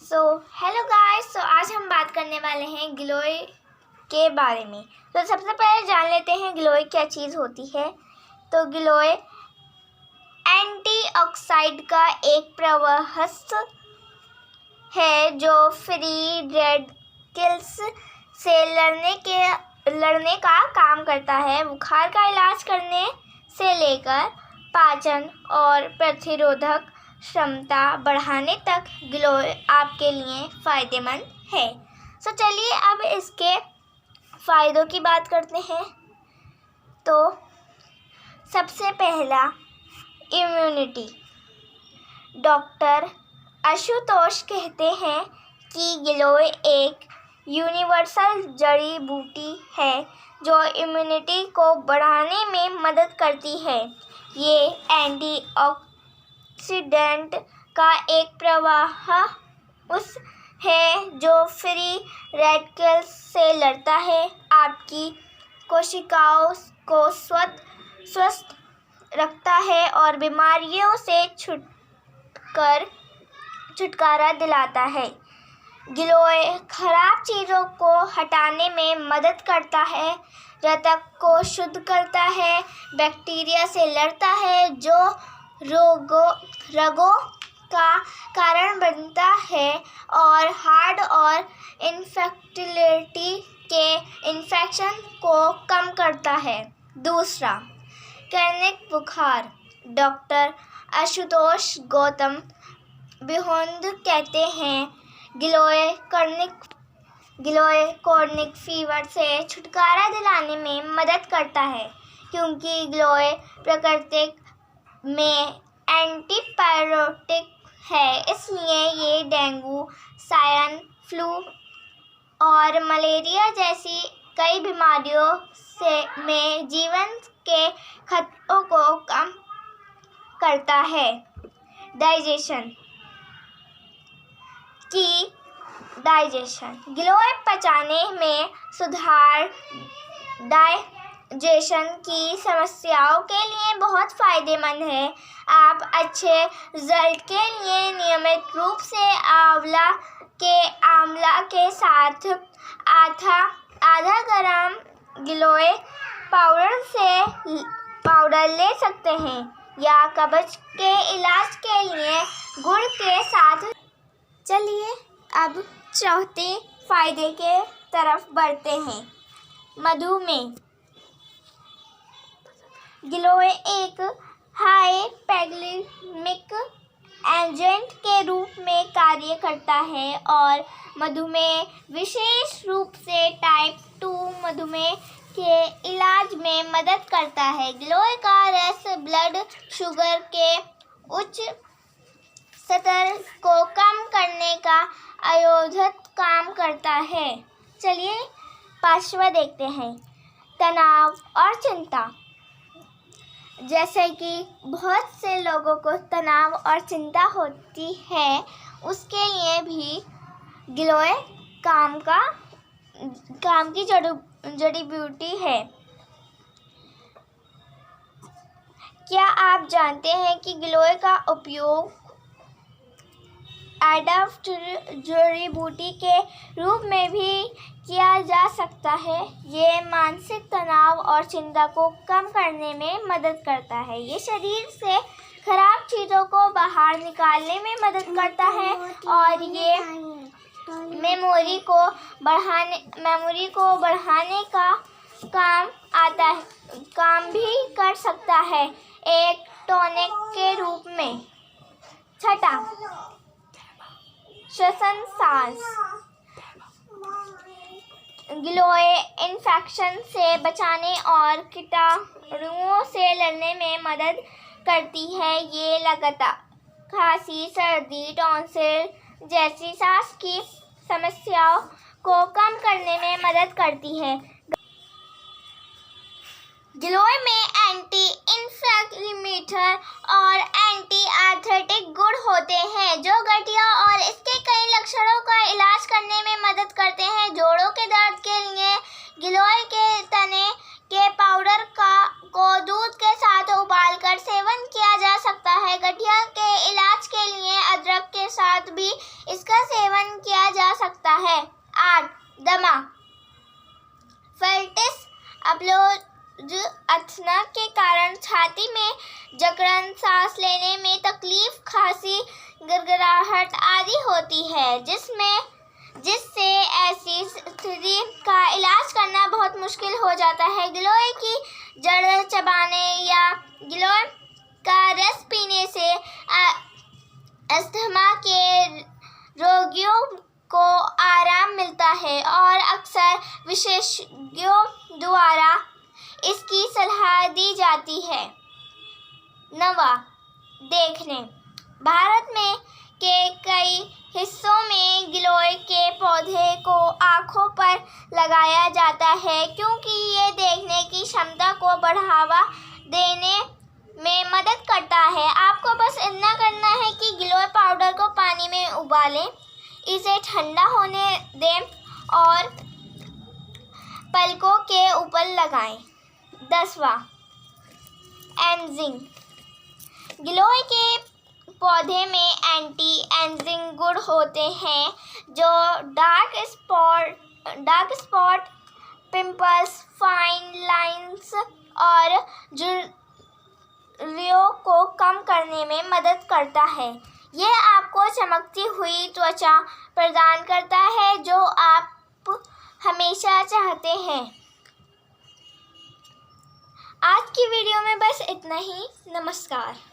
Hello guys. आज हम बात करने वाले हैं गिलोय के बारे में। तो सबसे पहले जान लेते हैं गिलोय क्या चीज़ होती है। तो गिलोय एंटीऑक्सीडेंट का एक प्रवाहस्थ है जो फ्री रेडिकल्स से लड़ने का काम करता है। बुखार का इलाज करने से लेकर पाचन और प्रतिरोधक क्षमता बढ़ाने तक गिलोय आपके लिए फ़ायदेमंद है। चलिए अब इसके फ़ायदों की बात करते हैं। तो सबसे पहला, इम्यूनिटी। डॉक्टर आशुतोष कहते हैं कि गिलोय एक यूनिवर्सल जड़ी बूटी है जो इम्यूनिटी को बढ़ाने में मदद करती है। ये एंटीऑक्सीडेंट का एक प्रवाहस्थ है जो फ्री रेडिकल्स से लड़ता है, आपकी कोशिकाओं को स्वस्थ रखता है और बीमारियों से छुटकारा दिलाता है। गिलोय खराब चीज़ों को हटाने में मदद करता है, रक्त को शुद्ध करता है, बैक्टीरिया से लड़ता है जो रोगों का कारण बनता है और हार्ट और इन्फर्टिलिटी के इन्फेक्शन को कम करता है। दूसरा, क्रॉनिक बुखार। डॉक्टर आशुतोष गौतम बिहोंद कहते हैं गिलोय क्रॉनिक फीवर से छुटकारा दिलाने में मदद करता है क्योंकि गिलोय प्रकृति में एंटीपायरेटिक है, इसलिए ये डेंगू, स्वाइन फ्लू और मलेरिया जैसी कई बीमारियों में जीवन के खतरों को कम करता है। डाइजेशन। गिलोय पचाने में सुधार, डाइजेशन की समस्याओं के लिए बहुत फ़ायदेमंद है। आप अच्छे रिजल्ट के लिए नियमित रूप से आंवला के साथ आधा ग्राम गिलोय पाउडर ले सकते हैं या कब्ज के इलाज के लिए गुड़ के साथ। चलिए अब चौथे फायदे के तरफ बढ़ते हैं। मधुमेह। गिलोय एक हाइपोग्लाइसेमिक एजेंट के रूप में कार्य करता है और मधुमेह, विशेष रूप से टाइप 2 मधुमेह के इलाज में मदद करता है। गिलोय का रस ब्लड शुगर के उच्च स्तर को कम करने का आयोजित काम करता है। चलिए पांचवा देखते हैं, तनाव और चिंता। जैसे कि बहुत से लोगों को तनाव और चिंता होती है, उसके लिए भी गिलोय काम की जड़ी बूटी है। क्या आप जानते हैं कि गिलोय का उपयोग एडाप्टिव जड़ी बूटी के रूप में भी किया जा सकता है? ये मानसिक तनाव और चिंता को कम करने में मदद करता है। ये शरीर से खराब चीज़ों को बाहर निकालने में मदद करता है और ये मेमोरी को बढ़ाने का काम भी कर सकता है, एक टॉनिक के रूप में। छठा, श्वसन सांस। गिलोय इन्फेक्शन से बचाने और कीटाणुओं से लड़ने में मदद करती है। ये लगातार खांसी, सर्दी, टॉन्सिल जैसी सांस की समस्याओं को कम करने में मदद करती है। गिलोय में एंटी इन्फ्लेमेटरी और एंटी आर्थराइटिक गुण होते हैं जो गठिया और इसके कई लक्षणों का इलाज करने में मदद करते हैं। जोड़ों के दर्द के लिए गिलोय के तने के पाउडर को दूध के साथ उबालकर सेवन किया जा सकता है। गठिया के इलाज के लिए अदरक के साथ भी इसका सेवन है। 8. दमा, फल्टिस अस्थमा के कारण छाती में जकड़न, सांस लेने में तकलीफ, खांसी, गड़गड़ाहट आदि होती है, जिससे ऐसी स्थिति का इलाज करना बहुत मुश्किल हो जाता है। गिलोय की जड़ चबाने या गिलोय का रस पीने से अस्थमा के रोगियों को आराम मिलता है और अक्सर विशेषज्ञों द्वारा इसकी सलाह दी जाती है। 9. देखने, भारत में के कई हिस्सों में गिलोय के पौधे को आँखों पर लगाया जाता है क्योंकि ये देखने की क्षमता को बढ़ावा देने में मदद करता है। आपको बस इतना करना है कि गिलोय पाउडर को पानी में उबालें, इसे ठंडा होने दें और पलकों के ऊपर लगाएं। 10. एजिंग, गिलोय के पौधे में एंटी एजिंग गुण होते हैं जो dark spot, pimples, fine lines और झुर्रियों को कम करने में मदद करता है। यह आपको चमकती हुई त्वचा प्रदान करता है जो आप हमेशा चाहते हैं। आज की वीडियो में बस इतना ही। नमस्कार।